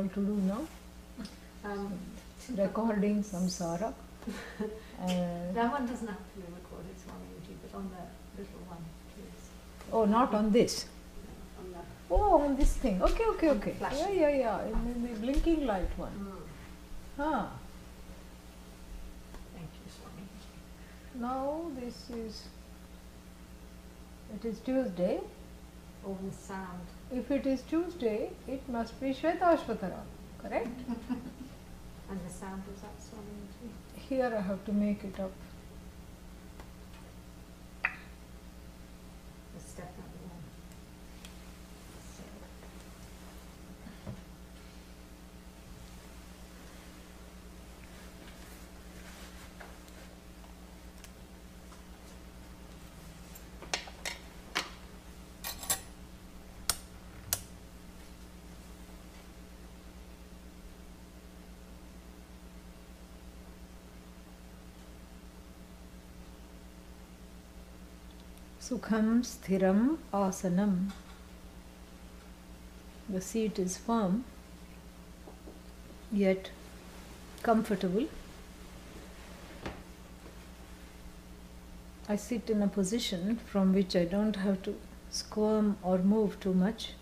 want to do now? Recording samsara. That one doesn't have to be recorded, Swamiji, but on the little one, please. Oh, not on this. On the Oh, on this thing. Okay. flashing. Yeah. In the blinking light one. Ah. Thank you, Swamiji. Now this is. It is Tuesday. Oh, the sound. If it is Tuesday, it must be Svetashvatara, correct? And the sound is that, Swamiji? Here I have to make it up. It's definitely one. Sukham sthiram asanam. The seat is firm, yet comfortable. I sit in a position from which I don't have to squirm or move too much.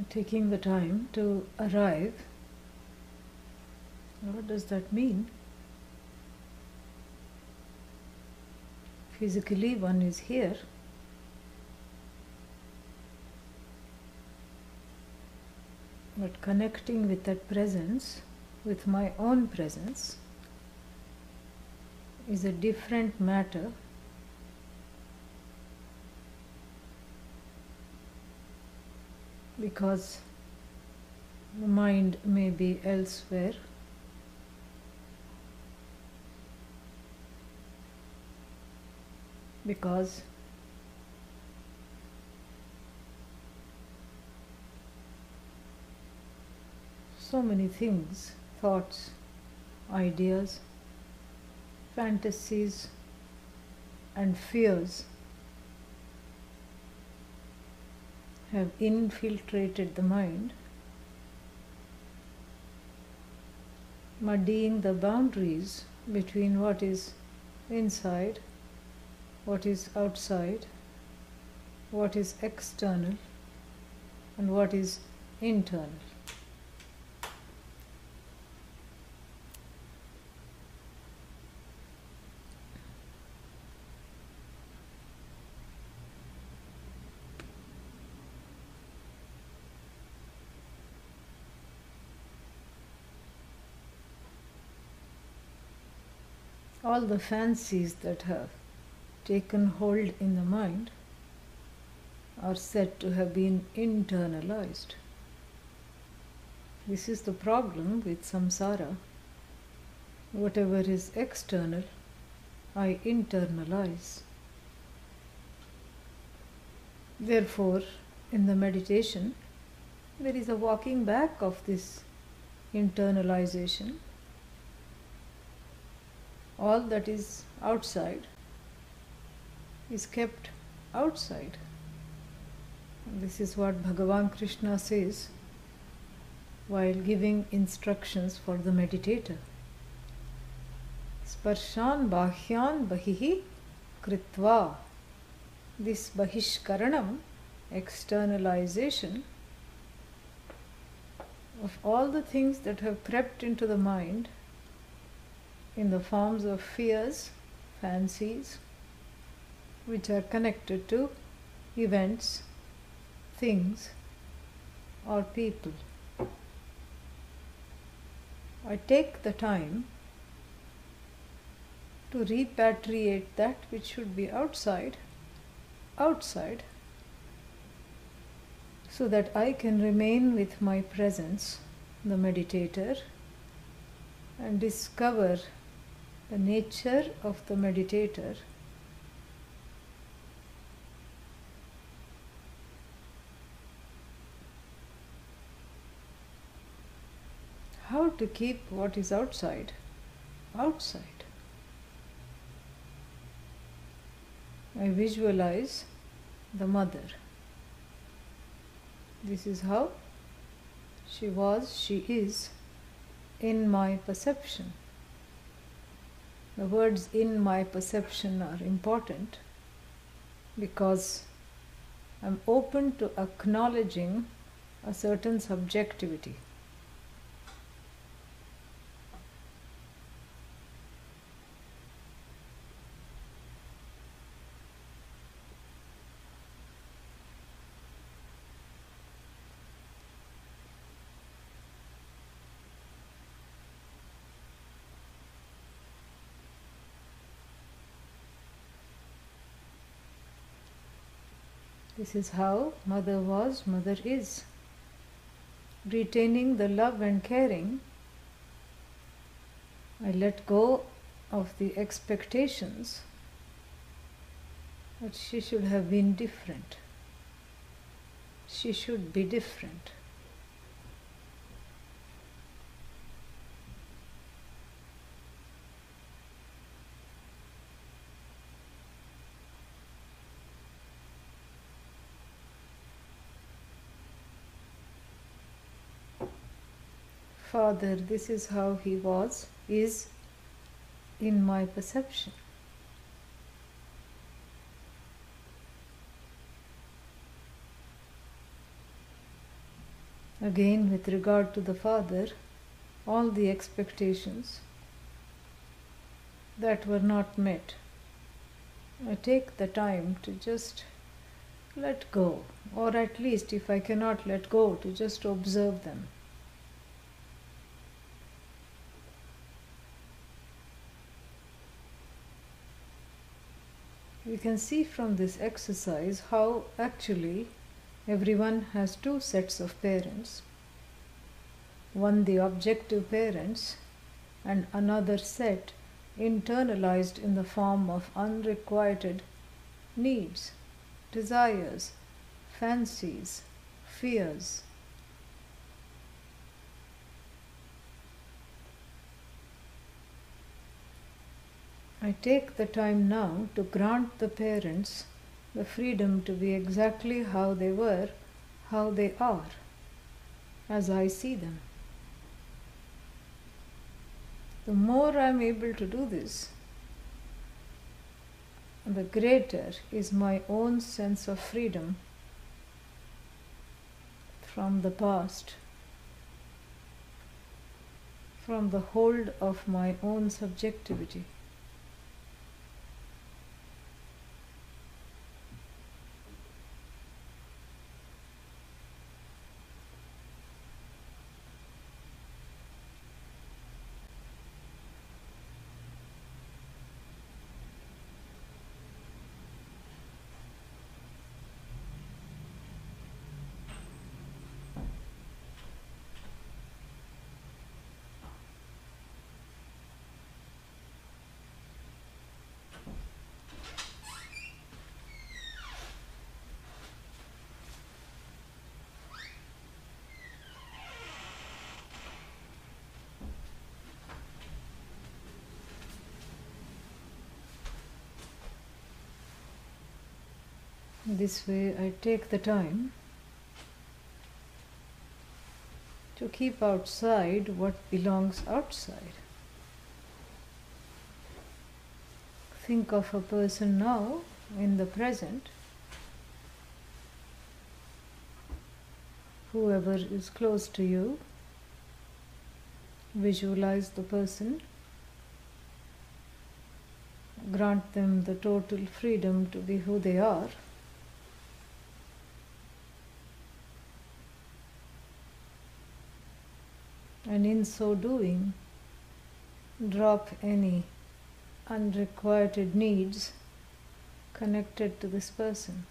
Taking the time to arrive. What does that mean? Physically, one is here, but connecting with that presence, with my own presence, is a different matter. Because the mind may be elsewhere. Because so many things, thoughts, ideas, fantasies, and fears have infiltrated the mind, muddying the boundaries between what is inside, what is outside, what is external, and what is internal. All the fancies that have taken hold in the mind are said to have been internalized. This is the problem with samsara. Whatever is external, I internalize. Therefore, in the meditation, there is a walking back of this internalization. All that is outside is kept outside. And this is what Bhagavan Krishna says while giving instructions for the meditator. Sparshan bahyan bahihi kritva. This bahishkaranam, externalization of all the things that have crept into the mind in the forms of fears, fancies, which are connected to events, things, or people. I take the time to repatriate that which should be outside, so that I can remain with my presence, the meditator, and discover the nature of the meditator. How to keep what is outside, outside. I visualize the mother. This is how she was, she is, in my perception. The words "in my perception" are important because I'm open to acknowledging a certain subjectivity. This is how mother was, mother is. Retaining the love and caring, I let go of the expectations that she should have been different. She should be different. Father, this is how he was, is, in my perception. Again, with regard to the Father, all the expectations that were not met, I take the time to just let go, or at least if I cannot let go, to just observe them. We can see from this exercise how actually everyone has two sets of parents. One the objective parents and another set internalized in the form of unrequited needs, desires, fancies, fears. I take the time now to grant the parents the freedom to be exactly how they were, how they are, as I see them. The more I am able to do this, the greater is my own sense of freedom from the past, from the hold of my own subjectivity. This way I take the time to keep outside what belongs outside. Think of a person now in the present, whoever is close to you. Visualize the person. Grant them the total freedom to be who they are. And in so doing, drop any unrequited needs connected to this person.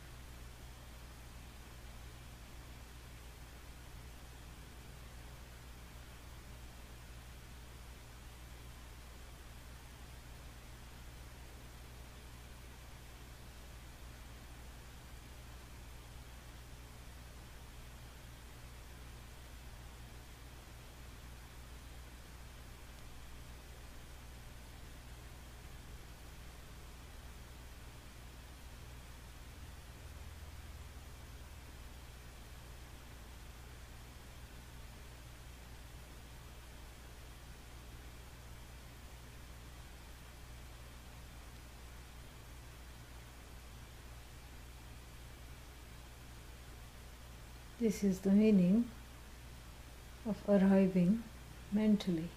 This is the meaning of arriving mentally.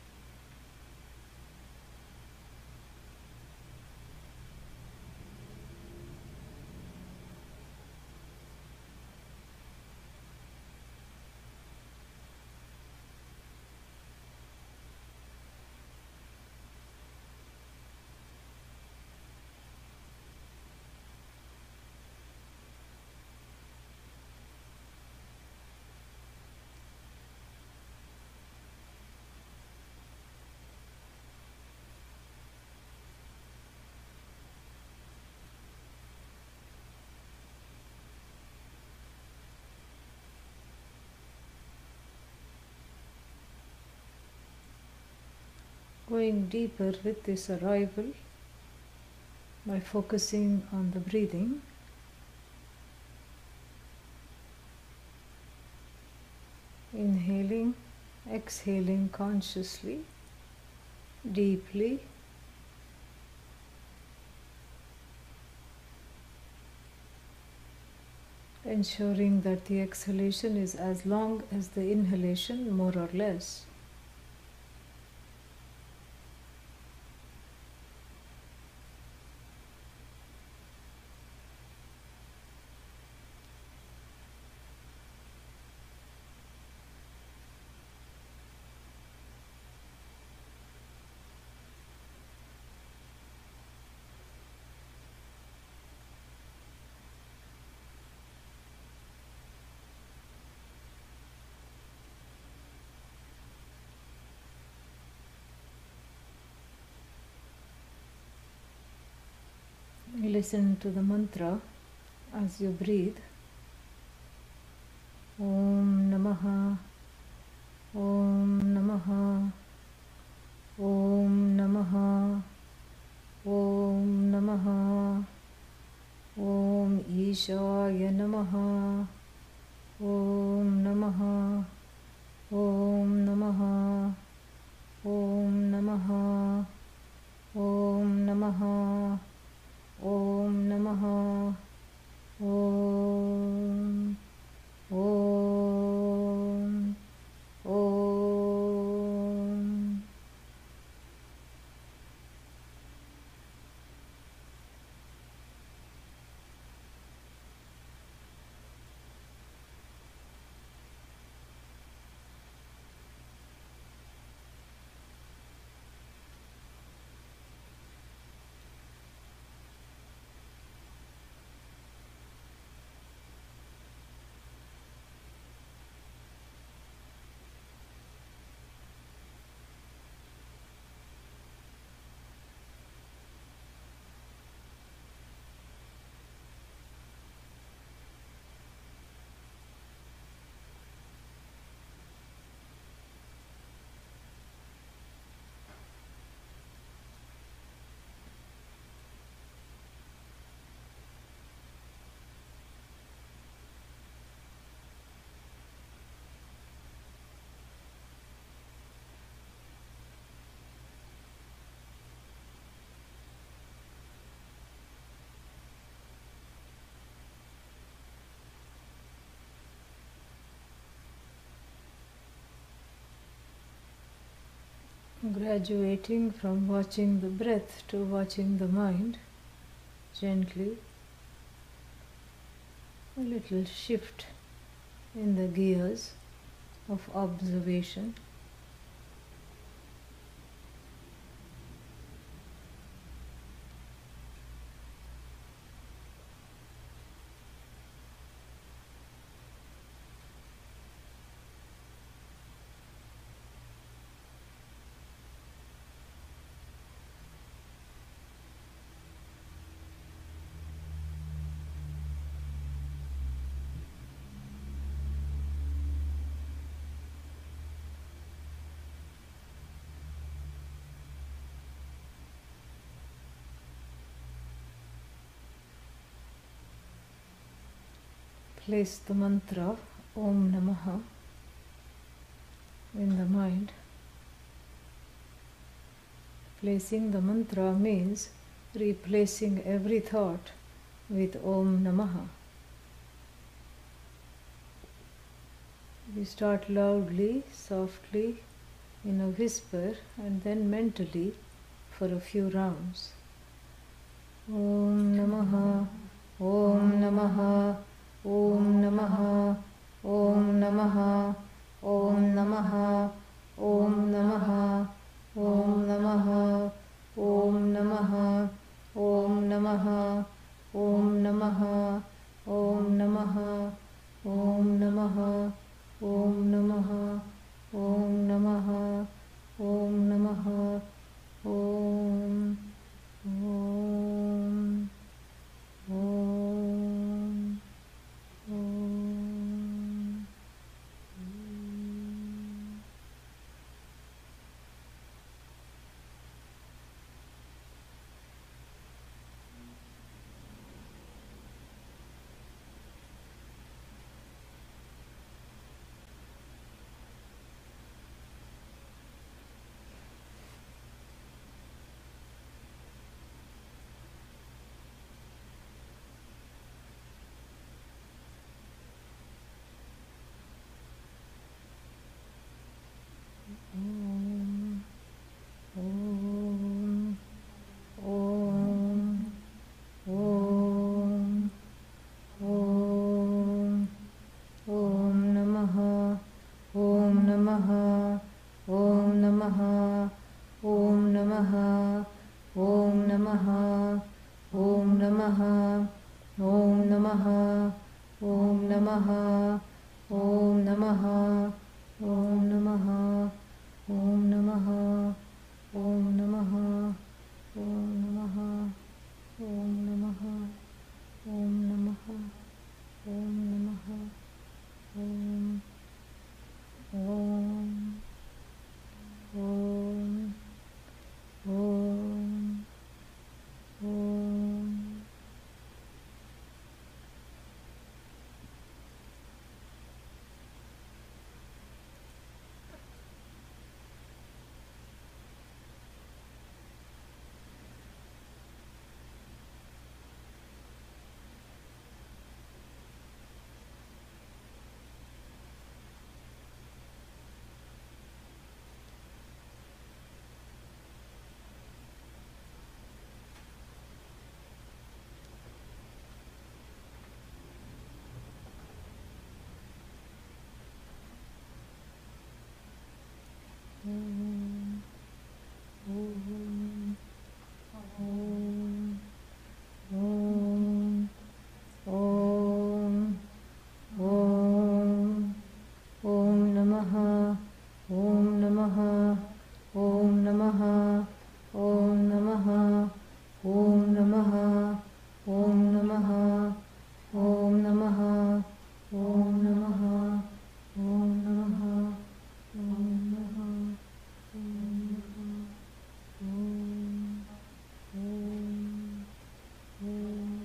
Going deeper with this arrival by focusing on the breathing, inhaling, exhaling consciously, deeply, ensuring that the exhalation is as long as the inhalation, more or less. Listen to the mantra as you breathe. Om Namaha, Om Namaha, Om Namaha, Om Namaha, Om Ishaya Namaha, Om Namaha, Om Namaha, Om Namaha, Om Namaha, Om Namaha, Om, Om, Om. Graduating from watching the breath to watching the mind, gently, a little shift in the gears of observation. place the mantra Om Namaha in the mind. Placing the mantra means replacing every thought with Om Namaha. We start loudly, softly, in a whisper, and then mentally for a few rounds. Om Namaha, Om Namaha, Om Namaha, Om Namaha, Om Namaha, Om Namaha, Om Namaha, Om Namaha, Om Namaha, Om Namaha, Om Namaha, Om Namaha, Om Namaha, Om Namaha, Om Namaha, Om, Om, Om, Om, Om. Om, Om, Om, Om, Om, Om Namaha, Om Namaha, Om Namaha, Om Namaha, Om Namaha, Om Namaha, Om Namaha, Om Namaha, Om Namaha, Om Namaha, Om Namaha, Om Namaha, Om Namaha, Om Namaha, Om Namaha, Om Namaha, Om, Om, Om, Om, Om. Om, Om, Om, Om, Om, Om, Om Namaha, Om Namaha, Om Namaha, Om Namaha, Om Namaha, Om Namaha, Om Namaha, Om Namaha, Om Namaha, Om Namaha, Om, Om, Om.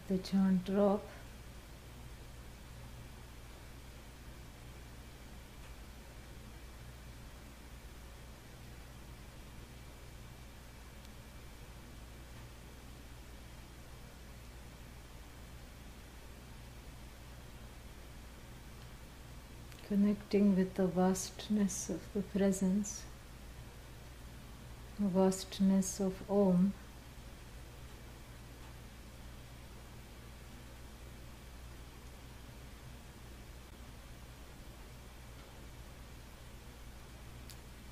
the chant drop. Connecting with the vastness of the presence, the vastness of Om.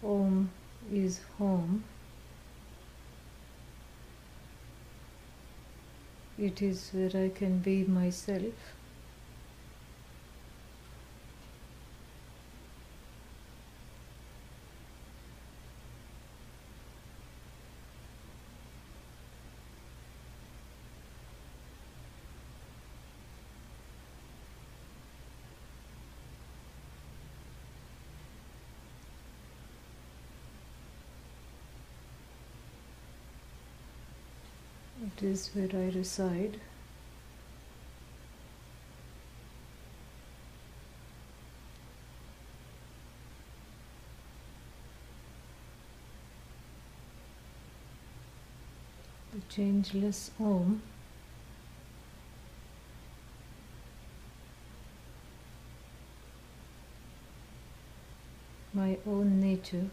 Om is home. It is where I can be myself. It is where I reside. The changeless Om. My own nature.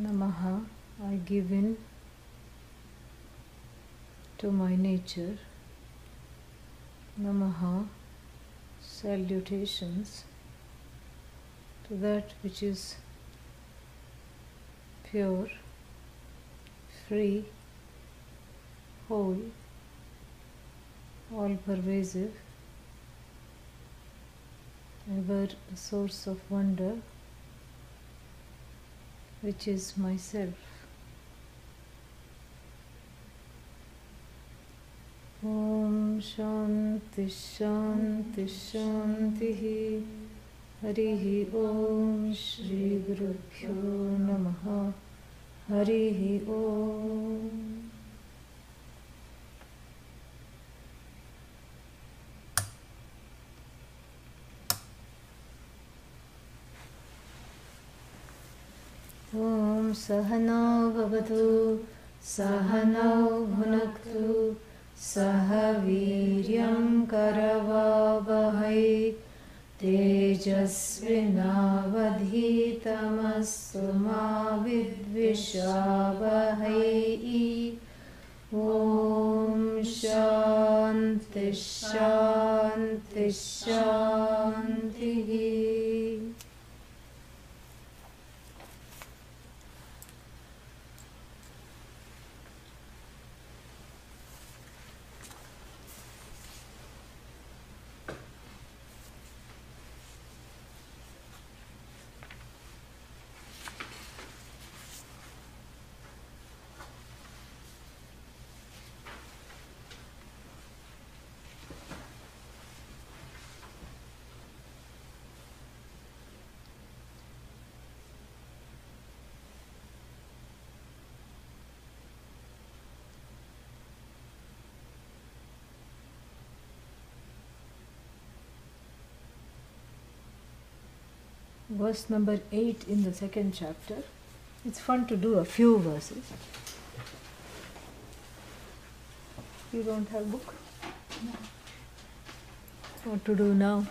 Namaha, I give in to my nature. Namaha, salutations to that which is pure, free, whole, all-pervasive, ever a source of wonder, which is myself. Om Shanti Shanti Shanti Harihi Om Shri Gurubhyo Namaha Harihi Om. Om Sahana Bhavatu Sahanau Bhunaktu Sahaviryam Karavavahai Tejasvinavadhitamastu ma vidvishavahai. Om Shanti Shanti Shanti. Verse number 8 in the second chapter. It's fun to do a few verses. You don't have book? No. What to do now?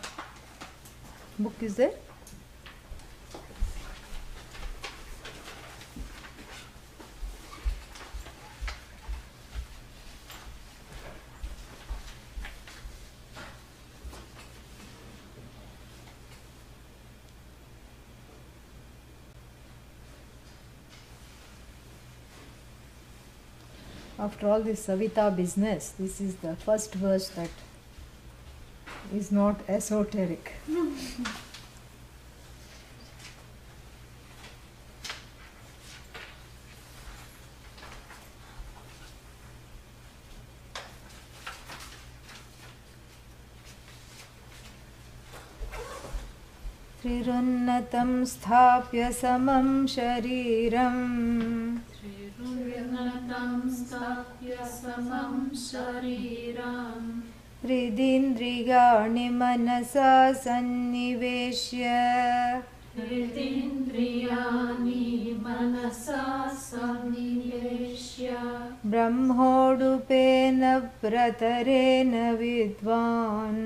Book is there? After all this Savita business, this is the first verse that is not esoteric. त्रिरुन्नतं स्थाप्य समं शरीरं हृदिन्द्रियाणि मनसा सन्निवेश्य ब्रह्मोडुपेन प्रतरेण विद्वान्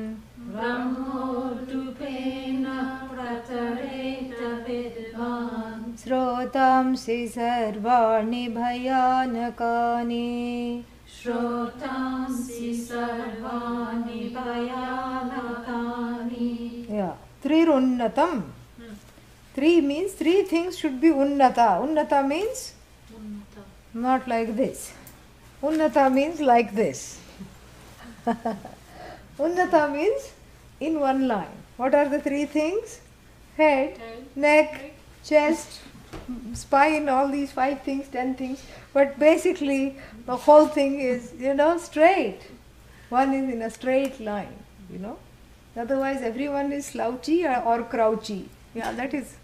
श्रोतांसि सर्वाणि भयानकानि Yeah. Trirunnatam. Three means three things should be unnata. Unnata means not like this. Unnata means like this. Unnata means in one line. What are the three things? Head, neck, chest, spine, all these 5 things, 10 things. But basically the whole thing is, straight. One is in a straight line, Otherwise everyone is slouchy or crouchy. Yeah, that is.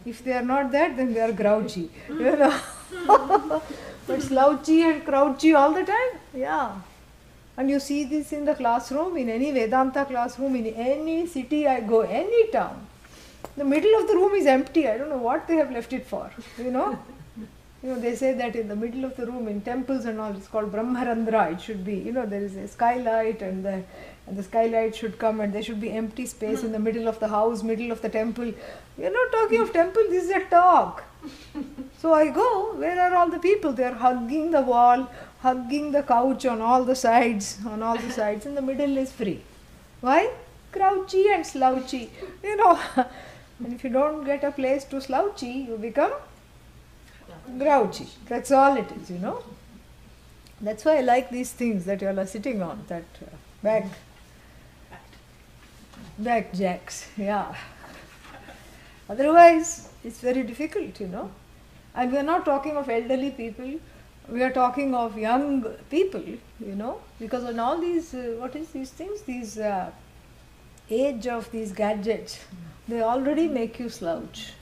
If they are not that, then they are grouchy. But slouchy and crouchy all the time, yeah. And you see this in the classroom, in any Vedanta classroom, in any city I go, any town. The middle of the room is empty. I don't know what they have left it for, They say that in the middle of the room, in temples and all, it's called Brahmarandra. It should be, there is a skylight and the skylight should come and there should be empty space in the middle of the house, middle of the temple. We are not talking of temple, this is a talk. So I go, where are all the people? They are hugging the wall, hugging the couch on all the sides, and the middle is free. Why? Crouchy and slouchy, And if you don't get a place to slouchy, you become grouchy. That's all it is, That's why I like these things that you all are sitting on, that back jacks, yeah. Otherwise, it's very difficult, And we are not talking of elderly people, we are talking of young people, because on all these, these things, these age of these gadgets, they already make you slouch.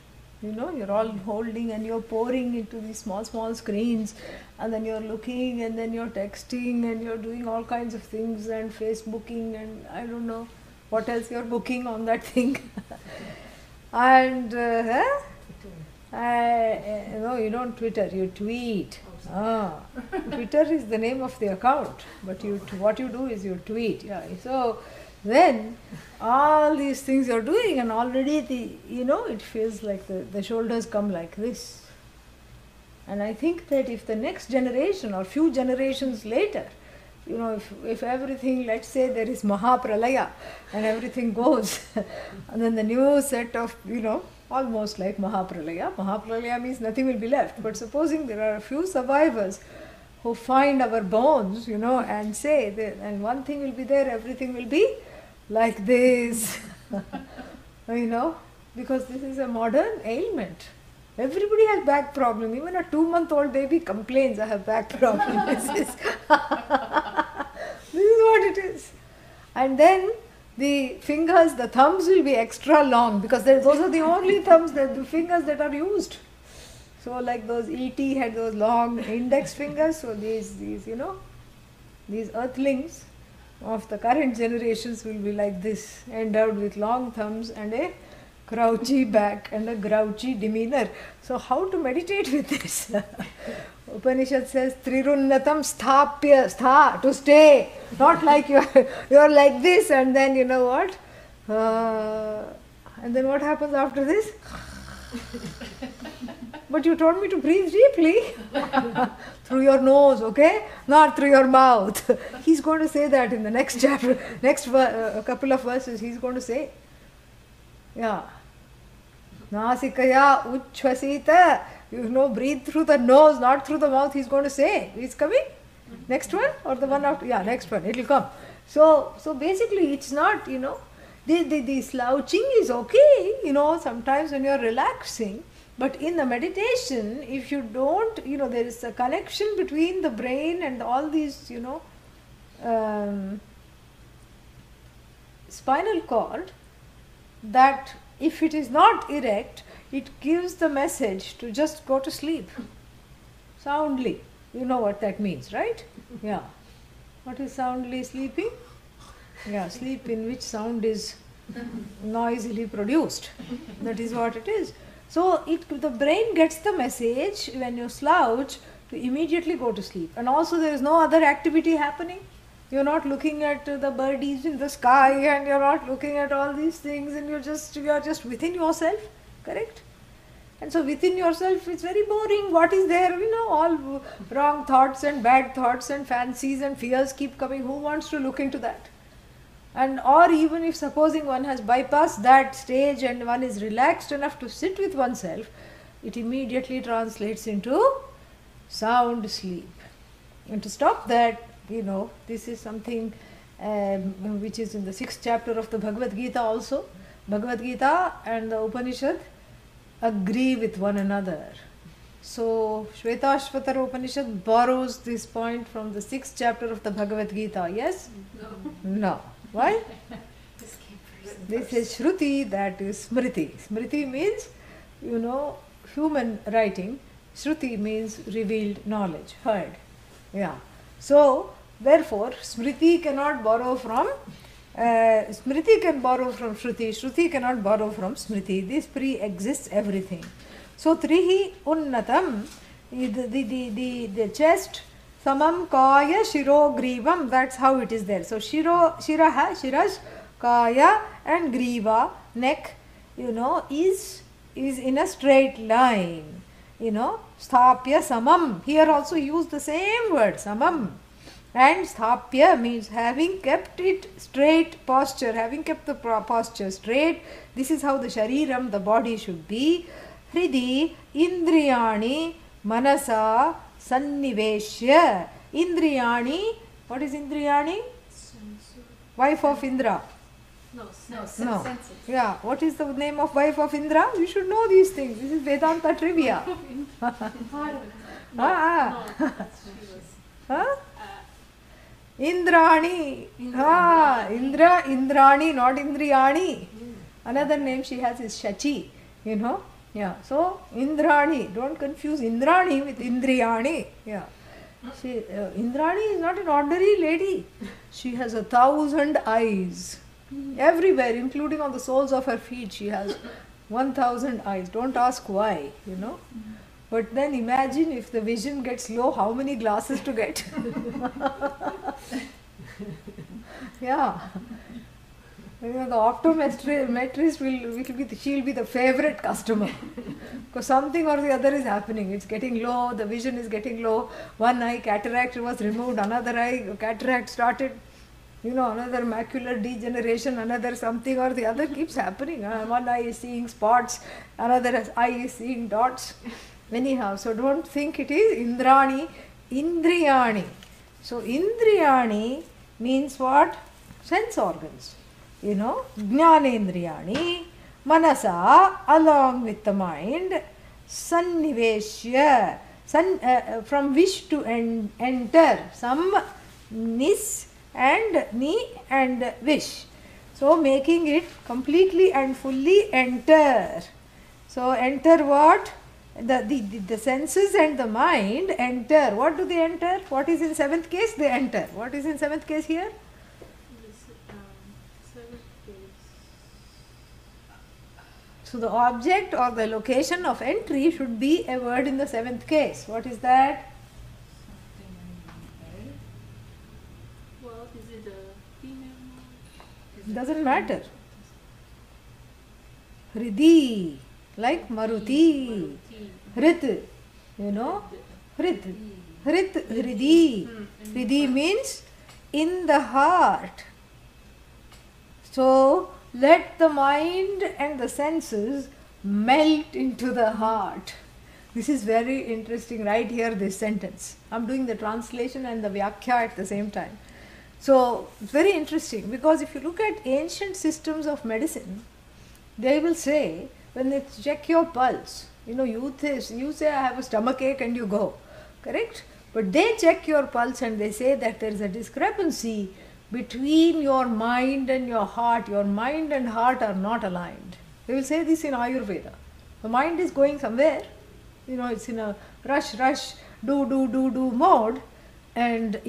You're all holding and you're pouring into these small screens, and then you're looking and then you're texting and you're doing all kinds of things and Facebooking and I don't know what else you're booking on that thing. And you don't Twitter, you tweet. Twitter is the name of the account, but what you do is you tweet. Yeah. So then all these things you're doing, and already it feels like the shoulders come like this. And I think that if the next generation or few generations later, if everything, let's say there is Mahapralaya and everything goes, and then the new set of, almost like Mahapralaya means nothing will be left. But supposing there are a few survivors who find our bones, and say, and one thing will be there, everything will be like this, because this is a modern ailment. Everybody has back problem. Even a 2-month-old baby complains, I have back problem. This is what it is. And then the fingers, the thumbs will be extra long, because those are the only thumbs, the fingers that are used. So like those E.T. had those long index fingers, so these earthlings of the current generations will be like this, endowed with long thumbs and a crouchy back and a grouchy demeanor. So how to meditate with this? Upanishad says, Trirunnatam sthapya, to stay. Not like you're like this and then what? And then what happens after this? But you told me to breathe deeply. Through your nose, okay? Not through your mouth. He's going to say that in the next chapter, couple of verses, he's going to say. Yeah. Nasikaya uchvasita. Breathe through the nose, not through the mouth, he's going to say. He's coming? Next one? Or the one after? Yeah, next one. It will come. So basically it's not, the slouching is okay, sometimes when you're relaxing. But in the meditation, if you don't, there is a connection between the brain and all these, spinal cord, that if it is not erect, it gives the message to just go to sleep soundly. You know what that means, right? Yeah. What is soundly sleeping? Yeah, sleep in which sound is noisily produced. That is what it is. So the brain gets the message when you slouch to immediately go to sleep. And also there is no other activity happening. You're not looking at the birdies in the sky, and you're not looking at all these things, and you are just within yourself, correct? And so within yourself it's very boring. What is there? All wrong thoughts and bad thoughts and fancies and fears keep coming. Who wants to look into that? And or even if supposing one has bypassed that stage and one is relaxed enough to sit with oneself, it immediately translates into sound sleep. And to stop that, this is something which is in the 6th chapter of the Bhagavad Gita also. Bhagavad Gita and the Upanishad agree with one another. So Svetashvatara Upanishad borrows this point from the 6th chapter of the Bhagavad Gita. Yes? No. Why? This is Shruti, that is Smriti. Smriti means, human writing. Shruti means revealed knowledge, heard. Yeah. So, therefore, Smriti cannot borrow from, Smriti can borrow from Shruti, Shruti cannot borrow from Smriti. This pre-exists everything. So, Trihi Unnatam, the chest, Samam Kaya Shiro Grivam, that's how it is there. So, Shiraha, Shirash, Kaya and Griva, neck, is in a straight line. Sthapya Samam. Here also use the same word, Samam. And Sthapya means having kept it straight posture, having kept the posture straight. This is how the Shariram, the body should be. Hridi Indriyani Manasa Sanniveshya. Indriyani. What is Indriyani? Wife of Indra. No. Senses. Yeah. What is the name of wife of Indra? You should know these things. This is Vedanta trivia. Indrani. Indrani, not Indriyani. Another name she has is Shachi. Yeah. So Indrani. Don't confuse Indrani with Indriyani. Yeah. Indrani is not an ordinary lady. She has 1,000 eyes. Everywhere, including on the soles of her feet, she has 1,000 eyes. Don't ask why, But then imagine if the vision gets low, how many glasses to get? Yeah. The optometrist she'll be the favorite customer. Because something or the other is happening. It's getting low, the vision is getting low. One eye cataract was removed, another eye cataract started. Another macular degeneration, another something or the other keeps happening. One eye is seeing spots, another eye is seeing dots. Anyhow, so don't think it is Indrani, Indriyani. So Indriyani means what? Sense organs. Jnanendriyani, Manasa, along with the mind, Sanniveshya, from which to enter, some nis and ni and wish. So making it completely and fully enter. So enter what? The senses and the mind enter. What do they enter? What is in 7th case? They enter. What is in 7th case here? So the object or the location of entry should be a word in the 7th case. What is that? Well, is it a female? Doesn't matter. Hridi, like Maruti. Hrit, Hrit. Hrit, Hridi. Hridi means in the heart. So let the mind and the senses melt into the heart. This is very interesting right here, this sentence. I'm doing the translation and the Vyakhya at the same time. So it's very interesting because if you look at ancient systems of medicine, they will say, when they check your pulse, you say I have a stomach ache and you go, correct? But they check your pulse and they say that there is a discrepancy between your mind and your heart. Your mind and heart are not aligned. They will say this in Ayurveda. The mind is going somewhere, it's in a rush, do mode, and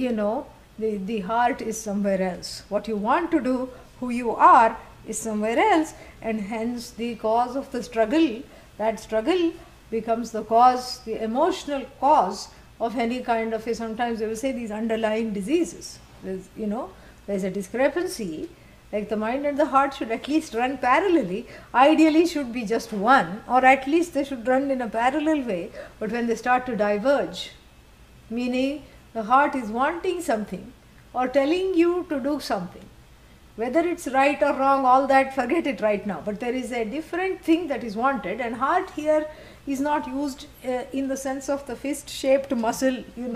the heart is somewhere else. What you want to do, who you are, is somewhere else, and hence the cause of the struggle, that struggle becomes the cause, the emotional cause of any kind of sometimes they will say these underlying diseases. There's a discrepancy, like the mind and the heart should at least run parallelly, ideally should be just one, or at least they should run in a parallel way, but when they start to diverge, meaning the heart is wanting something or telling you to do something, whether it's right or wrong, all that, forget it right now. But there is a different thing that is wanted, and heart here is not used in the sense of the fist-shaped muscle, in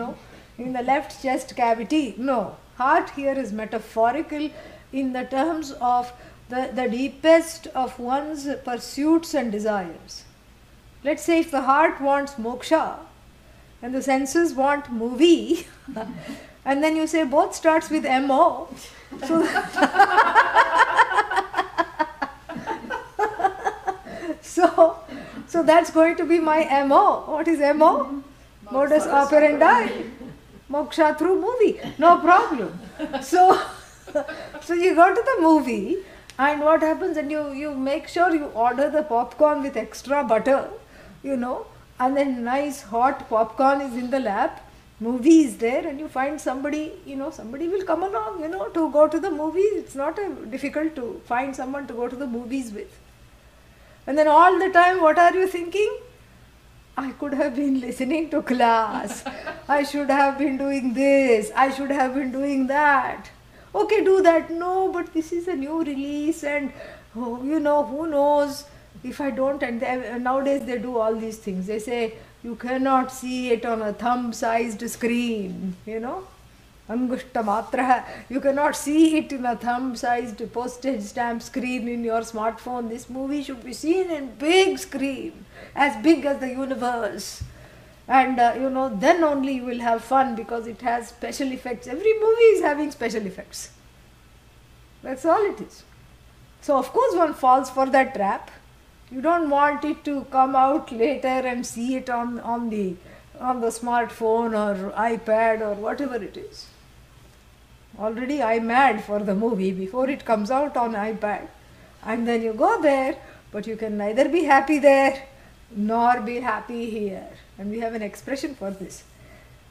the left chest cavity. No, heart here is metaphorical in the terms of the deepest of one's pursuits and desires. Let's say if the heart wants moksha and the senses want movie, and then you say both starts with M-O, so that's going to be my M-O. What is M-O? Modus operandi. Moksha through movie. No problem. So you go to the movie, and what happens, and you make sure you order the popcorn with extra butter, and then nice hot popcorn is in the lap, movie is there, and you find somebody, somebody will come along, to go to the movies. It's not difficult to find someone to go to the movies with. And then all the time, what are you thinking? I could have been listening to class. I should have been doing this. I should have been doing that. Okay, do that. No, but this is a new release, and who knows if I don't. And nowadays they do all these things. They say you cannot see it on a thumb-sized screen, Angushta matra. You cannot see it in a thumb-sized postage stamp screen in your smartphone. This movie should be seen in big screen, as big as the universe. And then only you will have fun, because it has special effects. Every movie is having special effects. That's all it is. So of course one falls for that trap. You don't want it to come out later and see it on the smartphone or iPad or whatever it is. Already I'm mad for the movie before it comes out on iPad. And then you go there, but you can neither be happy there nor be happy here. And we have an expression for this.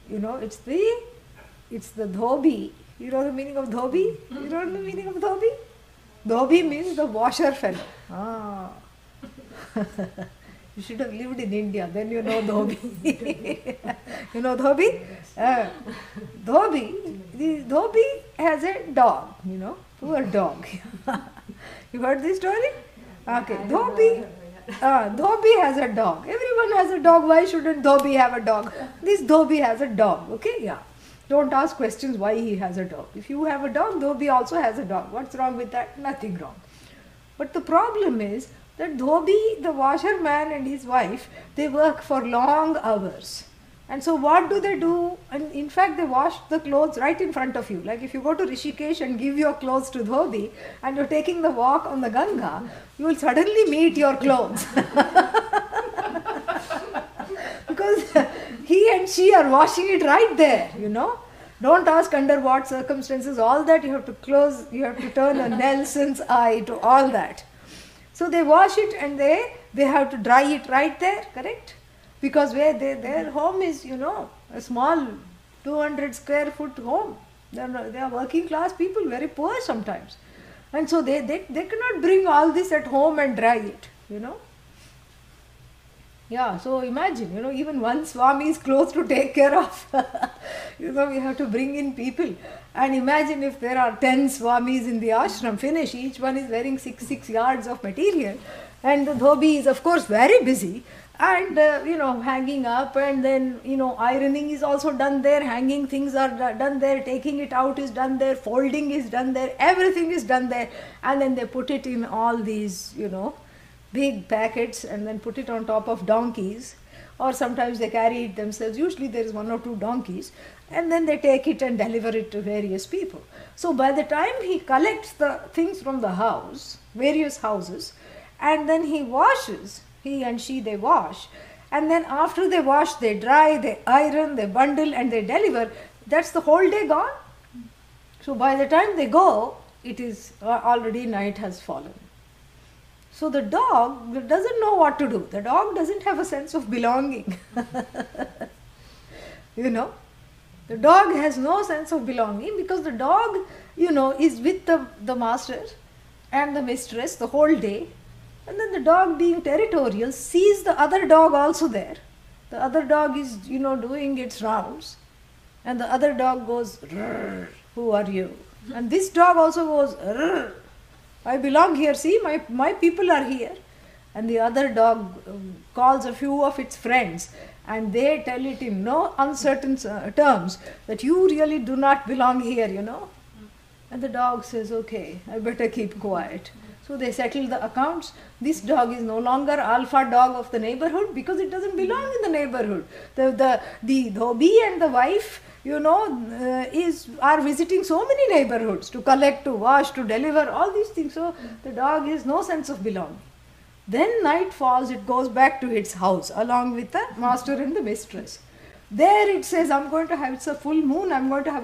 It's the dhobi. You know the meaning of dhobi? You know the meaning of dhobi? Dhobi means the washer fellow. You should have lived in India, then you know dhobi. You know dhobi? The dhobi has a dog, poor dog. You heard this story? Okay, dhobi has a dog. Everyone has a dog. Why shouldn't dhobi have a dog? This dhobi has a dog, okay? Yeah. Don't ask questions why he has a dog. If you have a dog, dhobi also has a dog. What's wrong with that? Nothing wrong. But the problem is that dhobi, the washerman and his wife, they work for long hours. And so what do they do? And in fact, they wash the clothes right in front of you. Like if you go to Rishikesh and give your clothes to dhobi and you're taking the walk on the Ganga, you will suddenly meet your clothes. Because he and she are washing it right there, Don't ask under what circumstances, all that you have to turn a Nelson's eye to all that. So they wash it and they have to dry it right there, correct? Because their home is, a small 200 square foot home. They are working class people, very poor sometimes. And so they cannot bring all this at home and dry it, Yeah, so imagine, even one Swami's clothes to take care of. We have to bring in people. And imagine if there are 10 Swamis in the ashram, finish. Each one is wearing 6 yards of material. And the dhobi is, of course, very busy. And, hanging up, and then, ironing is also done there, hanging things are done there, taking it out is done there, folding is done there, everything is done there. And then they put it in all these, big packets and then put it on top of donkeys, or sometimes they carry it themselves. Usually there is 1 or 2 donkeys, and then they take it and deliver it to various people. So by the time he collects the things from the house, various houses, and then he washes, he and she, they wash, and then after they wash, they dry, they iron, they bundle, and they deliver. That's the whole day gone. So by the time they go, it is already night has fallen. So the dog doesn't know what to do. The dog doesn't have a sense of belonging. You know, the dog has no sense of belonging because the dog, you know, is with the master and the mistress the whole day. And then the dog, being territorial, sees the other dog also there. The other dog is, you know, doing its rounds. And the other dog goes, "Rrr, who are you?" And this dog also goes, "Rrr, I belong here, see, my people are here." And the other dog calls a few of its friends, and they tell it in no uncertain terms that you really do not belong here, you know. And the dog says, "Okay, I better keep quiet." So they settle the accounts. This dog is no longer alpha dog of the neighborhood because it doesn't belong in the neighborhood. The dhobi and the wife, you know, are visiting so many neighborhoods to collect, to wash, to deliver, all these things. So the dog has no sense of belonging. Then night falls, it goes back to its house along with the master and the mistress. There it says, I'm going to have, it's a full moon, I'm going to have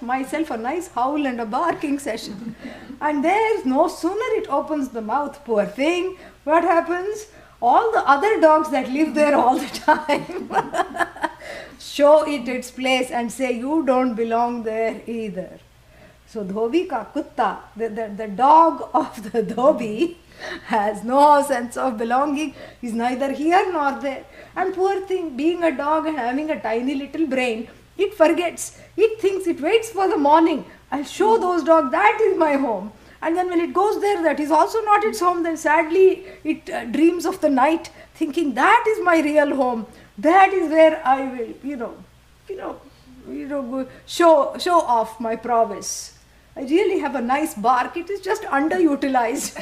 myself a nice howl and a barking session. And there's no sooner it opens the mouth, poor thing, what happens? All the other dogs that live there all the time show it its place and say, you don't belong there either. So dhobi ka kutta, the dog of the dhobi, has no sense of belonging, is neither here nor there. And poor thing, being a dog and having a tiny little brain, it forgets. It thinks, it waits for the morning. I'll show those dogs, that is my home. And then when it goes there, that is also not its home. Then sadly, it dreams of the night, thinking that is my real home. That is where I will, show off my prowess. I really have a nice bark. It is just underutilized.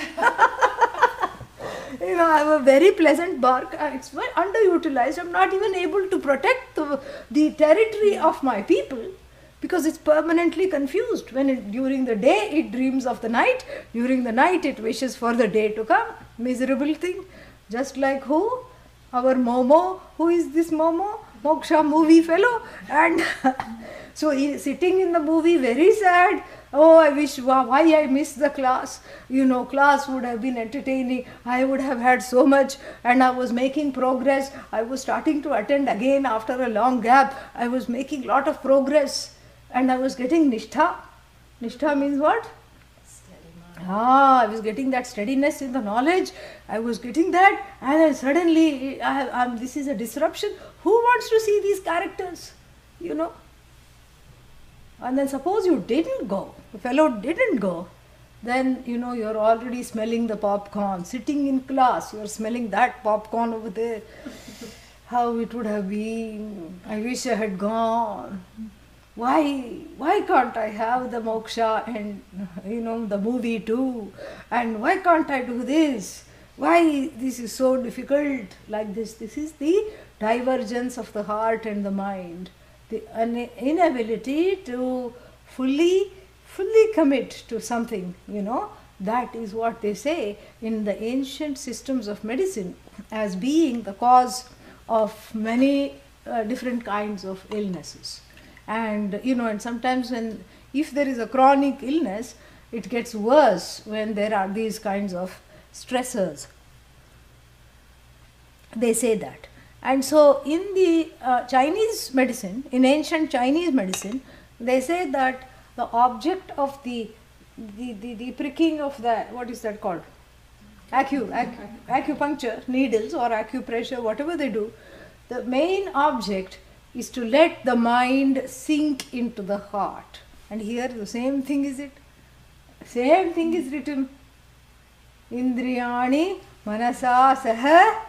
I have a very pleasant bark. It's very underutilized. I'm not even able to protect the territory of my people because it's permanently confused. During the day it dreams of the night. During the night it wishes for the day to come. Miserable thing. Just like who? Our Momo. Who is this Momo? Moksha movie fellow. And so he is sitting in the movie very sad. Oh, I wish, why I missed the class. Class would have been entertaining. I would have had so much and I was making progress. I was starting to attend again after a long gap. I was making lot of progress and I was getting nishtha. Nishtha means what? Steady mind. I was getting that steadiness in the knowledge. I was getting that and then suddenly this is a disruption. Who wants to see these characters? And then suppose you didn't go, the fellow didn't go, then you're already smelling the popcorn. Sitting in class, you're smelling that popcorn over there. How it would have been. I wish I had gone. Why can't I have the moksha and the movie too? And why can't I do this? Why this is so difficult like this? This is the divergence of the heart and the mind. The inability to fully commit to something, that is what they say in the ancient systems of medicine as being the cause of many different kinds of illnesses. And, and sometimes if there is a chronic illness, it gets worse when there are these kinds of stressors. They say that. And so in the Chinese medicine, in ancient Chinese medicine, they say that the object of the pricking of the, what is that called? Acupuncture, needles or acupressure, whatever they do, the main object is to let the mind sink into the heart. And here the same thing is it. Same thing is written. Indriyani manasa saha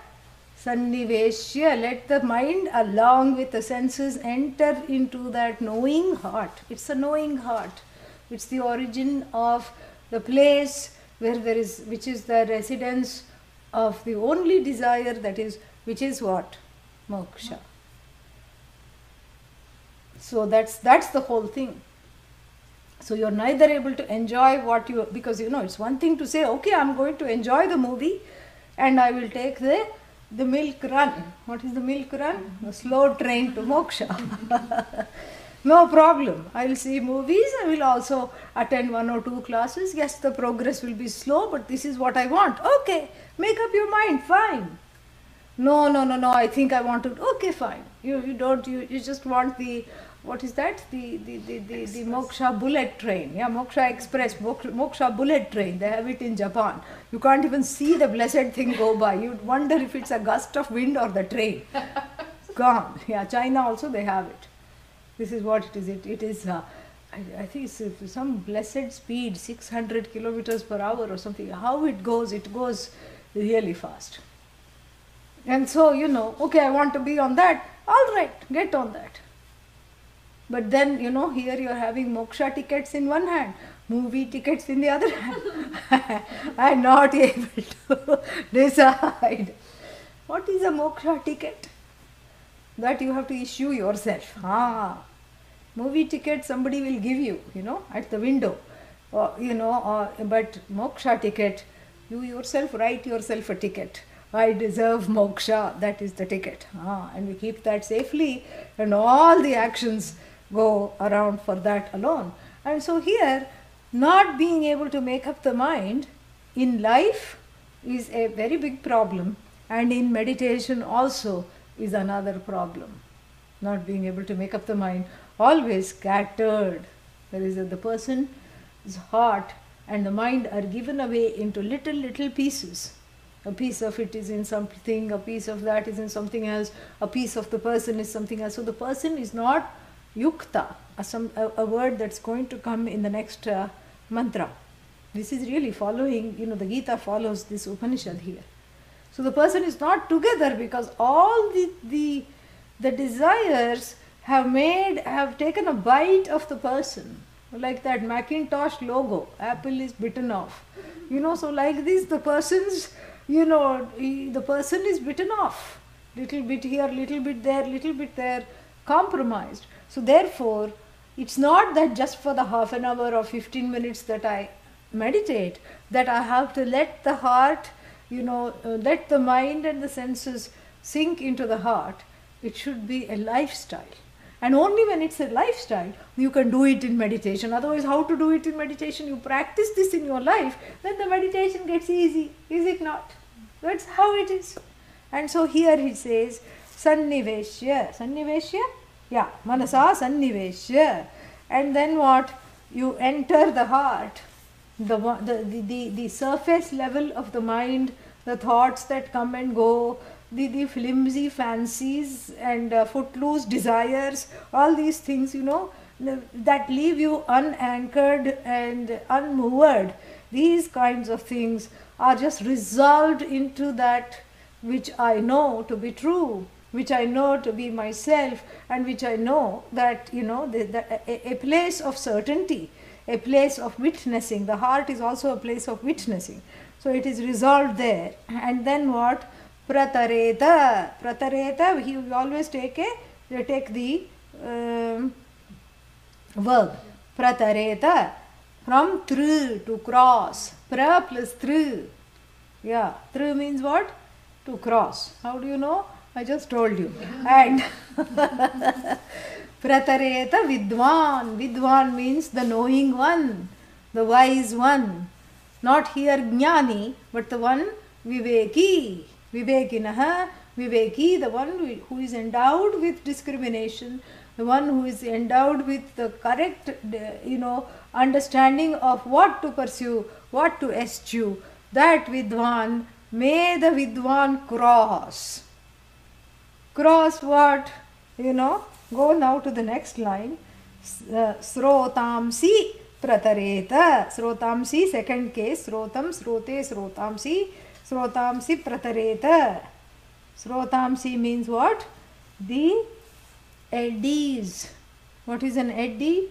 Sanniveshya, let the mind along with the senses enter into that knowing heart. It's a knowing heart. It's the origin of the place which is the residence of the only desire which is what? Moksha. So that's the whole thing. So you're neither able to enjoy because it's one thing to say, okay, I'm going to enjoy the movie, and I will take the milk run. What is the milk run? A slow train to moksha. No problem. I will see movies. I will also attend 1 or 2 classes. Yes, the progress will be slow, but this is what I want. Okay, make up your mind. Fine. No. I think I want to. Okay, fine. You don't. You just want the. What is that? The moksha bullet train. Yeah, moksha express, moksha bullet train. They have it in Japan. You can't even see the blessed thing go by. You'd wonder if it's a gust of wind or the train. Gone. Yeah, China also they have it. This is what it is. It is, I think it's some blessed speed, 600 kilometers per hour or something. How it goes really fast. And so, okay, I want to be on that. All right, get on that. But then, here you are having moksha tickets in one hand, movie tickets in the other hand. I am not able to decide. What is a moksha ticket? That you have to issue yourself. Movie ticket somebody will give you, at the window. But moksha ticket, you yourself write yourself a ticket. I deserve moksha, that is the ticket. And we keep that safely, and all the actions go around for that alone. And so here, not being able to make up the mind in life is a very big problem, and in meditation also is another problem. Not being able to make up the mind, always scattered. There is the person's heart and the mind are given away into little pieces. A piece of it is in something, a piece of that is in something else, a piece of the person is something else. So the person is not yukta, a word that's going to come in the next mantra. This is really following, the Gita follows this Upanishad here. So the person is not together because all the desires have taken a bite of the person. Like that Macintosh logo, Apple is bitten off. So like this, the person's, the person is bitten off. Little bit here, little bit there, compromised. So therefore, it's not that just for the half an hour or 15 minutes that I meditate, that I have to let the heart, let the mind and the senses sink into the heart. It should be a lifestyle. And only when it's a lifestyle, you can do it in meditation. Otherwise, how to do it in meditation? You practice this in your life, then the meditation gets easy. Is it not? That's how it is. And so here he says, Sanniveshya? Yeah, manasa sanniveshya. And then what? You enter the heart, the surface level of the mind, the thoughts that come and go, the flimsy fancies and footloose desires, all these things, that leave you unanchored and unmoved. These kinds of things are just resolved into that which I know to be true, which I know to be myself, and which I know that, a place of certainty, a place of witnessing. The heart is also a place of witnessing. So it is resolved there. And then what? Pratareta. Pratareta, we always take the verb. Pratareta. From through, to cross. Pra plus through. Yeah, through means what? To cross. How do you know? I just told you. And Pratareta vidwan. Vidwan means the knowing one, the wise one. Not here jnani, but the one viveki. Vivekinaha, viveki, the one who is endowed with discrimination, the one who is endowed with the correct, understanding of what to pursue, what to eschew. That vidwan, may the vidwan cross. Cross what? Go now to the next line. Srotamsi pratareta. Srotamsi, second case. Srotam, srote, srotamsi. Srotamsi pratareta. Srotamsi means what? The eddies. What is an eddy?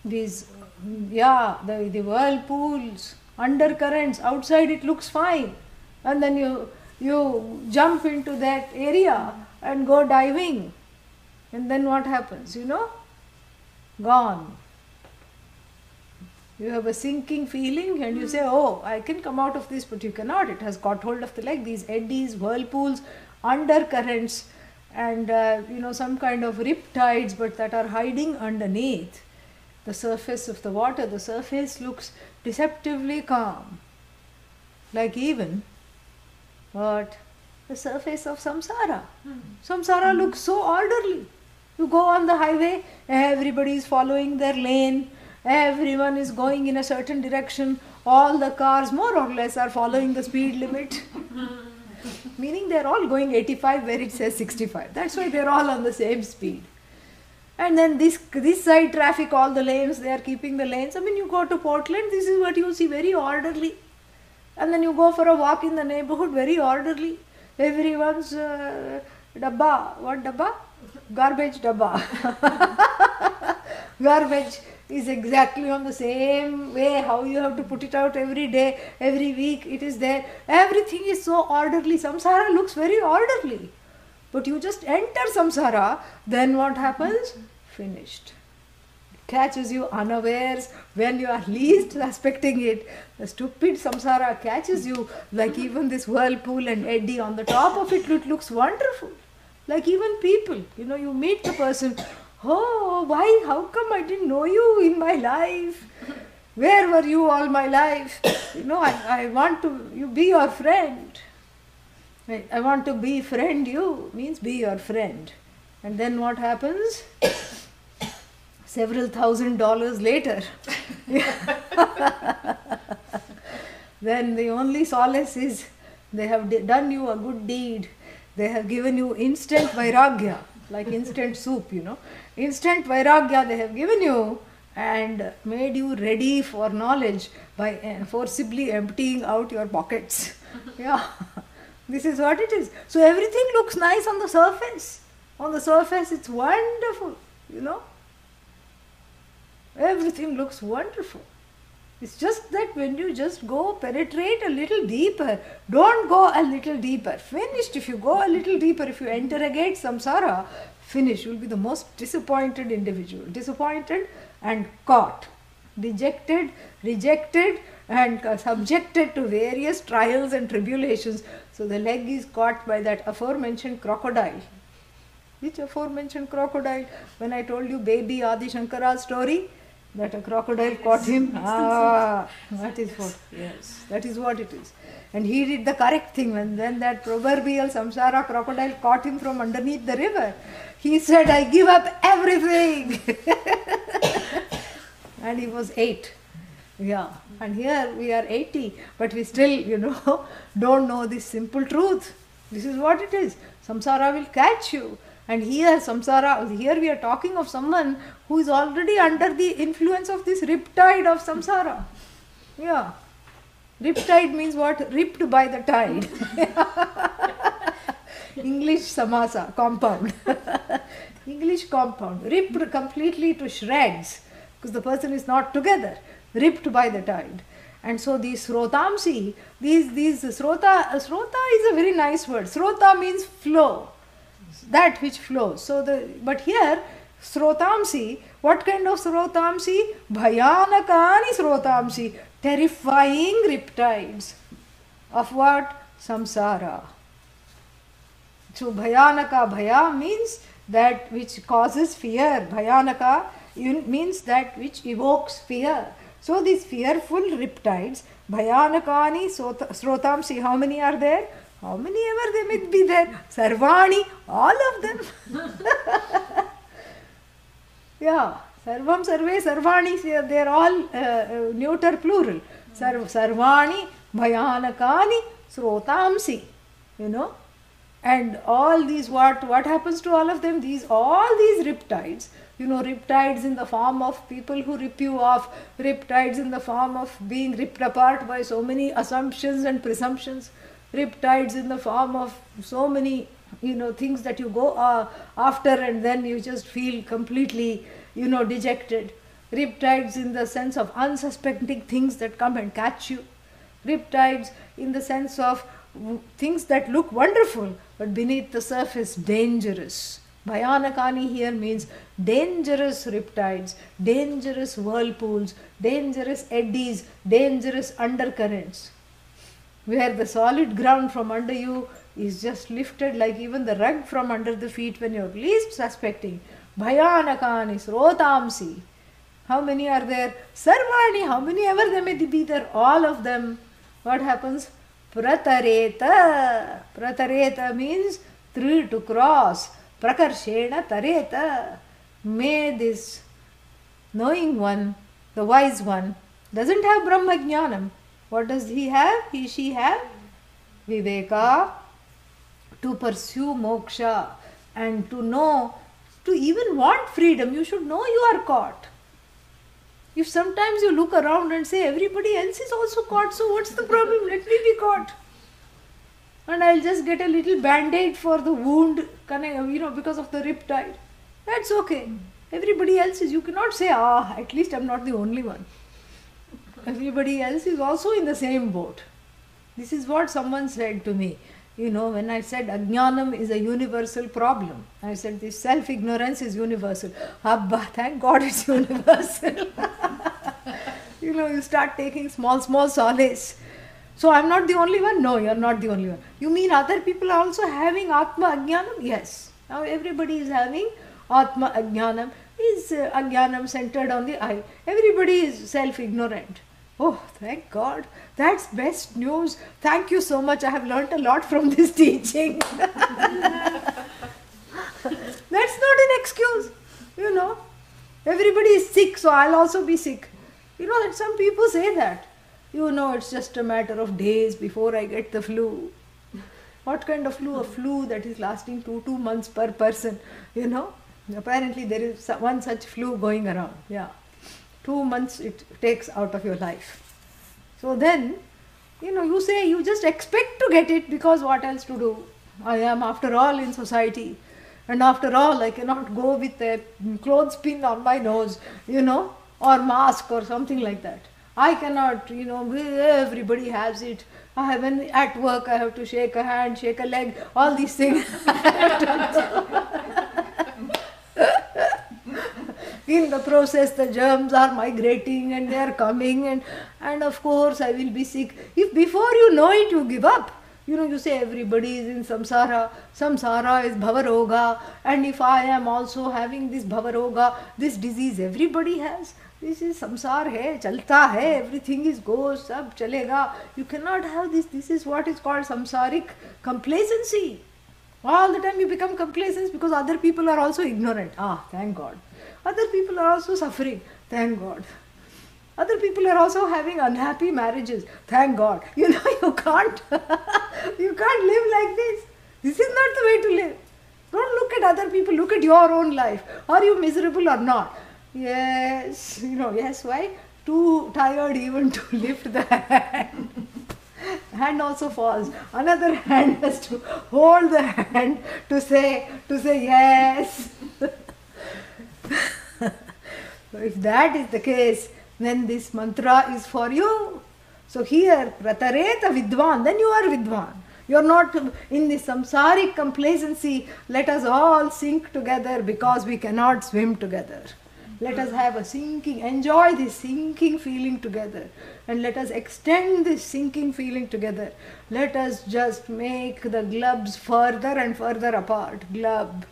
These, the whirlpools, undercurrents. Outside it looks fine. And then you jump into that area and go diving. And then what happens, Gone. You have a sinking feeling and you say, oh, I can come out of this, but you cannot. It has got hold of the leg. These eddies, whirlpools, undercurrents, and some kind of riptides, but that are hiding underneath the surface of the water. The surface looks deceptively calm, like even what the surface of samsara. Samsara looks so orderly. You go on the highway, everybody is following their lane, everyone is going in a certain direction, all the cars more or less are following the speed limit. Meaning they are all going 85 where it says 65. That's why they are all on the same speed. And then this side traffic, all the lanes, they are keeping the lanes. I mean, you go to Portland, this is what you see, very orderly. And then you go for a walk in the neighborhood, very orderly. Everyone's dabba. What dabba? Garbage dabba. Garbage is exactly on the same way, how you have to put it out every day, every week, it is there. Everything is so orderly. Samsara looks very orderly. But you just enter samsara, then what happens? Finished. It catches you unawares when you are least suspecting it. The stupid samsara catches you, like even this whirlpool and eddy on the top of it, it looks wonderful. Like even people, you meet the person, oh, why, how come I didn't know you in my life? Where were you all my life? I want to you be your friend. I want to befriend you, means be your friend. And then what happens? Several $1,000s later, then the only solace is they have done you a good deed. They have given you instant vairagya, like instant soup, Instant vairagya they have given you and made you ready for knowledge by forcibly emptying out your pockets. Yeah. This is what it is. So everything looks nice on the surface. On the surface it's wonderful, Everything looks wonderful. It's just that when you just go penetrate a little deeper, don't go a little deeper. Finished. If you go a little deeper, if you interrogate samsara, finish. You'll be the most disappointed individual. Disappointed and caught. Dejected, rejected, and subjected to various trials and tribulations. So the leg is caught by that aforementioned crocodile. Which aforementioned crocodile? When I told you baby Adi Shankara's story, that a crocodile caught him. That is what, yes, that is what it is. And he did the correct thing. When then that proverbial samsara crocodile caught him from underneath the river, he said, I give up everything. And he was 8. Yeah, and here we are 80, but we still, don't know this simple truth. This is what it is. Samsara will catch you. And here we are talking of someone who is already under the influence of this riptide of samsara. Yeah. Riptide means what? Ripped by the tide. English samasa, compound. English compound. Ripped completely to shreds because the person is not together. Ripped by the tide. And so these srotamsi, these srota is a very nice word. Srota means flow. That which flows. But here, srotamsi, what kind of srotamsi? Bhayanakani srotamsi, terrifying riptides. Of what? Samsara. So bhayanaka, bhaya means that which causes fear. Bhayanaka means that which evokes fear. So these fearful riptides, bhayanakani srotamsi, how many are there? How many ever they may be there? Sarvani, all of them. Yeah, sarvam, sarve, sarvani, they are all neuter plural. Sarvani, bhayanakani, srotamsi, And all these, what happens to all of them? All these riptides, riptides in the form of people who rip you off, riptides in the form of being ripped apart by so many assumptions and presumptions, riptides in the form of so many, things that you go after and then you just feel completely, dejected. Riptides in the sense of unsuspecting things that come and catch you. Riptides in the sense of things that look wonderful, but beneath the surface dangerous. Bhayanakani here means dangerous riptides, dangerous whirlpools, dangerous eddies, dangerous undercurrents, where the solid ground from under you is just lifted like even the rug from under the feet when you're least suspecting. Bhayanakani srotamsi. How many are there? Sarvani, how many ever they may be there, all of them. What happens? Pratareta. Pratareta means through, to cross. Prakarshena tareta. May this knowing one, the wise one, doesn't have Brahma Jnanam. What does he have? He, she have? Viveka, to pursue moksha and to know, to even want freedom. You should know you are caught. If sometimes you look around and say everybody else is also caught, so what's the problem? Let me be caught. And I'll just get a little band-aid for the wound, because of the riptide. That's okay. Everybody else is, you cannot say, at least I'm not the only one. Everybody else is also in the same boat. This is what someone said to me. When I said Ajnanam is a universal problem, I said this self-ignorance is universal. Abba, thank God it's universal. You start taking small solace. So I'm not the only one? No, you're not the only one. You mean other people are also having Atma Ajnanam? Yes. Now everybody is having Atma Ajnanam. Is Ajnanam centered on the I. Everybody is self-ignorant. Oh, thank God. That's best news. Thank you so much. I have learnt a lot from this teaching. That's not an excuse. Everybody is sick, so I'll also be sick. That some people say that. It's just a matter of days before I get the flu. What kind of flu? A flu that is lasting 2 months per person. Apparently there is one such flu going around. Yeah. 2 months it takes out of your life. So then, you say you just expect to get it because what else to do? I am after all in society. And after all, I cannot go with a clothespin on my nose, or mask or something like that. I cannot, everybody has it. When at work I have to shake a hand, shake a leg, all these things. In the process, the germs are migrating and they are coming, and of course I will be sick. If before you know it, you give up. You say everybody is in samsara. Samsara is bhavaroga, and if I am also having this bhavaroga, this disease everybody has. This is samsar hai, chalta hai, everything is goes, sab chalega. You cannot have this. This is what is called samsaric complacency. All the time you become complacent because other people are also ignorant. Thank God. Other people are also suffering. Thank God. Other people are also having unhappy marriages. Thank God. You can't live like this. This is not the way to live. Don't look at other people. Look at your own life. Are you miserable or not? Yes. Yes. Why? Too tired even to lift the hand. Hand also falls. Another hand has to hold the hand to say yes. So if that is the case, then this mantra is for you. So here, pratareta vidvan, then you are vidvan. You are not in this samsaric complacency. Let us all sink together because we cannot swim together. Let us have a sinking, enjoy this sinking feeling together. And let us extend this sinking feeling together. Let us just make the glubs further and further apart. Glub,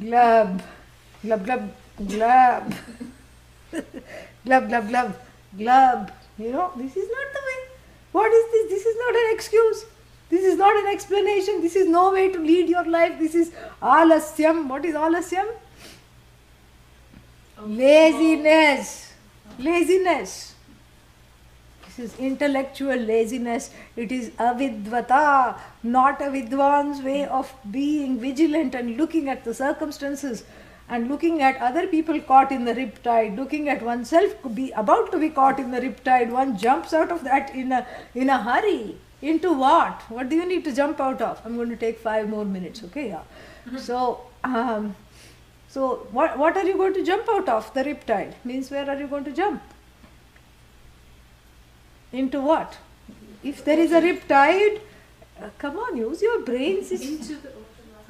glub, glub, glub, glub. Glub, glub, glub, glub. This is not the way. What is this? This is not an excuse. This is not an explanation. This is no way to lead your life. This is alasyam. What is alasyam? Laziness. Laziness. This is intellectual laziness. It is avidvata, not a vidwan's way of being vigilant and looking at the circumstances and looking at other people caught in the riptide, looking at oneself about to be caught in the riptide. One jumps out of that in a hurry. Into what? What do you need to jump out of? I'm going to take 5 more minutes, okay? Yeah. So what are you going to jump out of? The riptide means where are you going to jump? Into what? If there is a riptide, come on, use your brains. Into the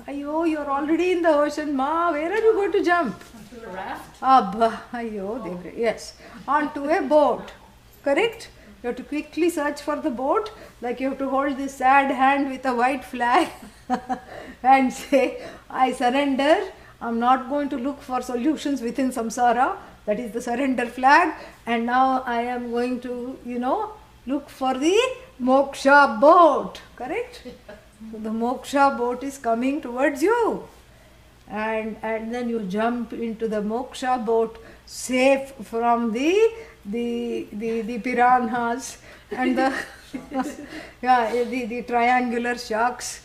Ayo, you're already in the ocean, Ma. Where are you going to jump? Onto a raft. Abba, ayo, devre. Yes, onto a boat. Correct? You have to quickly search for the boat, like you have to hold this sad hand with a white flag and say, I surrender. I'm not going to look for solutions within samsara. That is the surrender flag. And now I am going to, look for the moksha boat. Correct? So the moksha boat is coming towards you. And then you jump into the moksha boat, safe from the piranhas and the the triangular sharks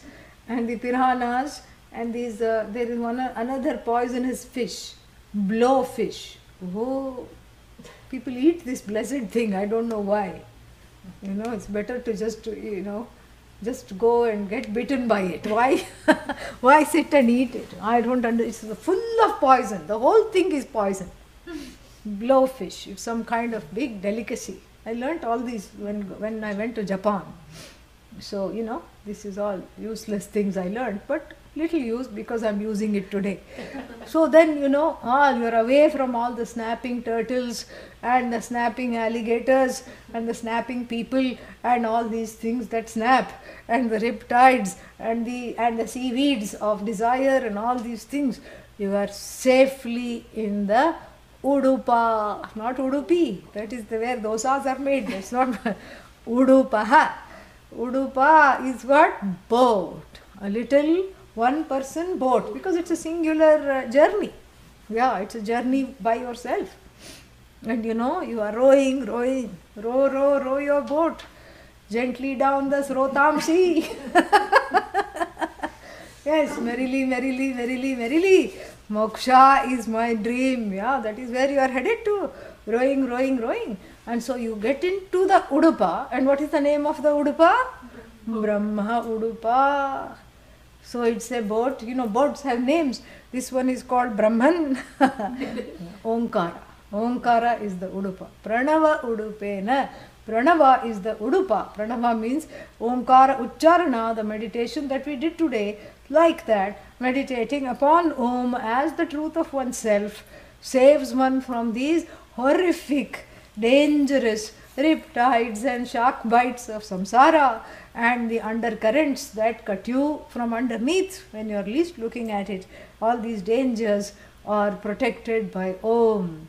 and the piranhas, and these there is another poisonous fish, blowfish. Oh, people eat this blessed thing. I don't know why. It's better to just go and get bitten by it. Why? Why sit and eat it? I don't understand. It's full of poison. The whole thing is poison. Blowfish. It's some kind of big delicacy. I learnt all these when I went to Japan. So, this is all useless things I learnt, but little use because I'm using it today. So then, you're away from all the snapping turtles and the snapping alligators and the snapping people and all these things that snap and the riptides and the seaweeds of desire and all these things. You are safely in the Udupa, not Udupi. That is where dosas are made. That's not Udupa. Udupa is what? Boat. A little one-person boat, because it's a singular journey. Yeah, it's a journey by yourself. And you are rowing, row your boat gently down the Srotam sea. Yes, merrily, merrily, merrily, merrily. Moksha is my dream. Yeah, that is where you are headed to. Rowing. And so you get into the Udupa. And what is the name of the Udupa? Brahma Udupa. So it's a boat. Boats have names. This one is called Brahman. Omkara. Omkara is the Udupa. Pranava Udupena. Pranava is the Udupa. Pranava means Omkara Ucharana, the meditation that we did today. Like that, meditating upon Om as the truth of oneself saves one from these horrific, dangerous riptides and shark bites of samsara and the undercurrents that cut you from underneath when you are least looking at it. All these dangers are protected by Om.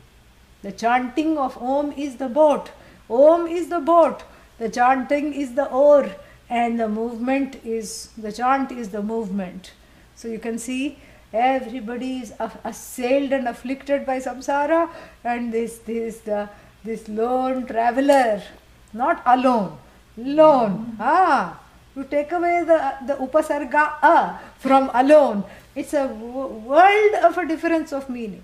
The chanting of Om is the boat. Om is the boat. The chanting is the oar. And the chant is the movement. So you can see everybody is assailed and afflicted by samsara, and this lone traveler, not alone, lone. You take away the upasarga from alone. It's a world of a difference of meaning.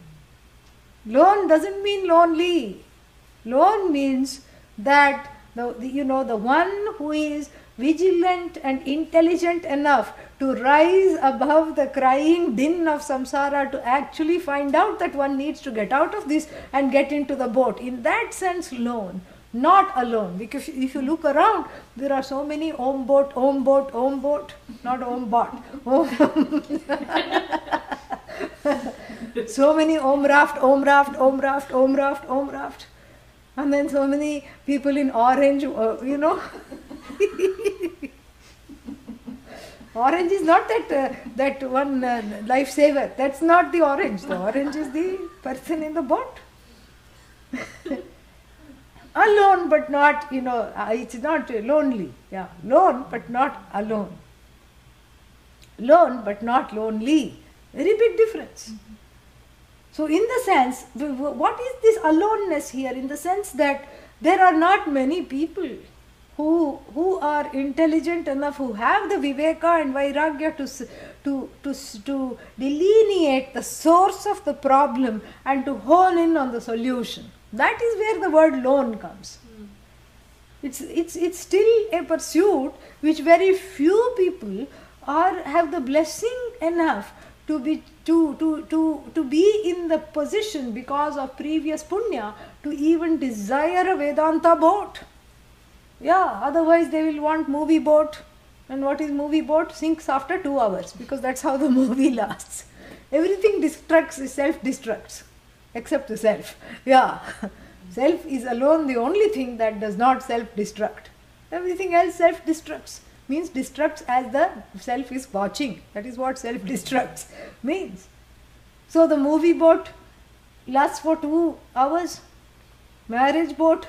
Lone doesn't mean lonely. Lone means that the one who is vigilant and intelligent enough to rise above the crying din of samsara to actually find out that one needs to get out of this and get into the boat. In that sense, lone, not alone. Because if you look around, there are so many Om boat, not Om bot. So many Om raft. And then so many people in orange, Orange is not that one lifesaver. That's not the orange. The orange is the person in the boat. Alone but not, it's not lonely. Yeah, lone but not alone. Lone but not lonely. Very big difference. So in the sense, what is this aloneness here? In the sense that there are not many people who are intelligent enough, who have the viveka and vairagya to delineate the source of the problem and to hone in on the solution. That is where the word lone comes. It's still a pursuit which very few people have the blessing enough to be in the position because of previous punya to even desire a Vedanta boat. Yeah, otherwise they will want movie boat, And what is movie boat? Sinks after 2 hours, because that's how the movie lasts. Everything destructs, self-destructs, except the self. Yeah, self is alone the only thing that does not self-destruct. Everything else self-destructs. Means destructs as the self is watching. That is what self-destructs means. So the movie boat lasts for 2 hours. Marriage boat,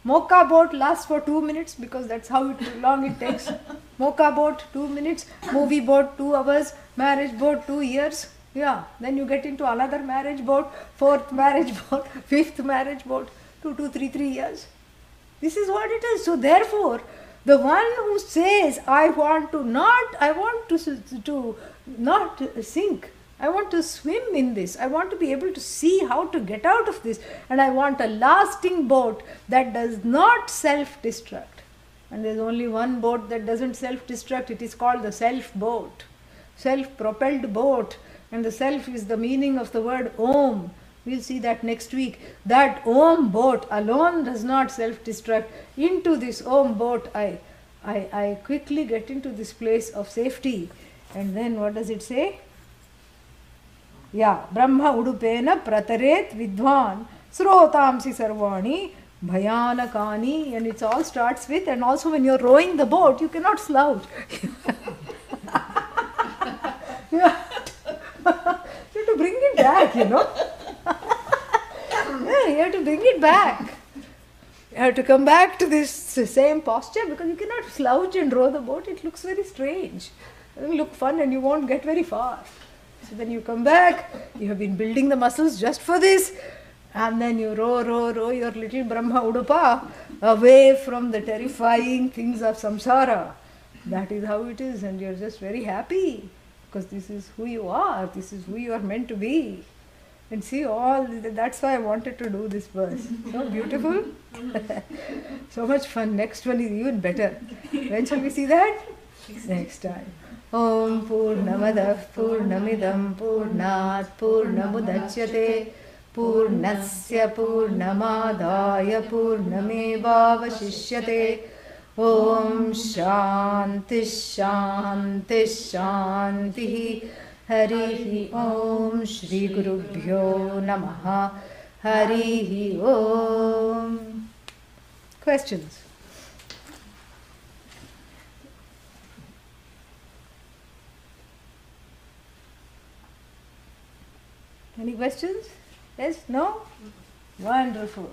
mocha boat lasts for 2 minutes, because that's how long it takes. Mocha boat 2 minutes, movie boat 2 hours, marriage boat 2 years. Yeah, then you get into another marriage boat, 4th marriage boat, 5th marriage boat, 3 years. This is what it is. So therefore, the one who says, I want to not sink, I want to swim in this, I want to be able to see how to get out of this, and I want a lasting boat that does not self-destruct. And there is only one boat that doesn't self-destruct. It is called the self-boat, self-propelled boat. And the self is the meaning of the word Om. We'll see that next week. That Om boat alone does not self-destruct. Into this Om boat, I quickly get into this place of safety. And then what does it say? Yeah, Brahma udupena prataret vidvan srotamsi sarvani bhayanakani. And it all starts with, and also when you're rowing the boat, you cannot slouch. You have to bring it back, you know. Yeah, you have to bring it back. You have to come back to this same posture, because you cannot slouch and row the boat. It looks very strange. It doesn't look fun, and you won't get very far. So then you come back, you have been building the muscles just for this, and then you row your little Brahma Udupa away from the terrifying things of samsara. That is how it is, and you're just very happy, because this is who you are, this is who you are meant to be. And see that's why I wanted to do this verse. So beautiful. So much fun. Next one is even better. When shall we see that? Next time. Om Purnamadah Purnamidam Purnat Purnamudachyate Purnasya Purnamadaya Purnamevavashishyate. Om Shanti Shanti Shanti. Harihi Om Shri Gurubhyo Namaha. Harihi Om. Questions? Any questions? Yes? No? Wonderful.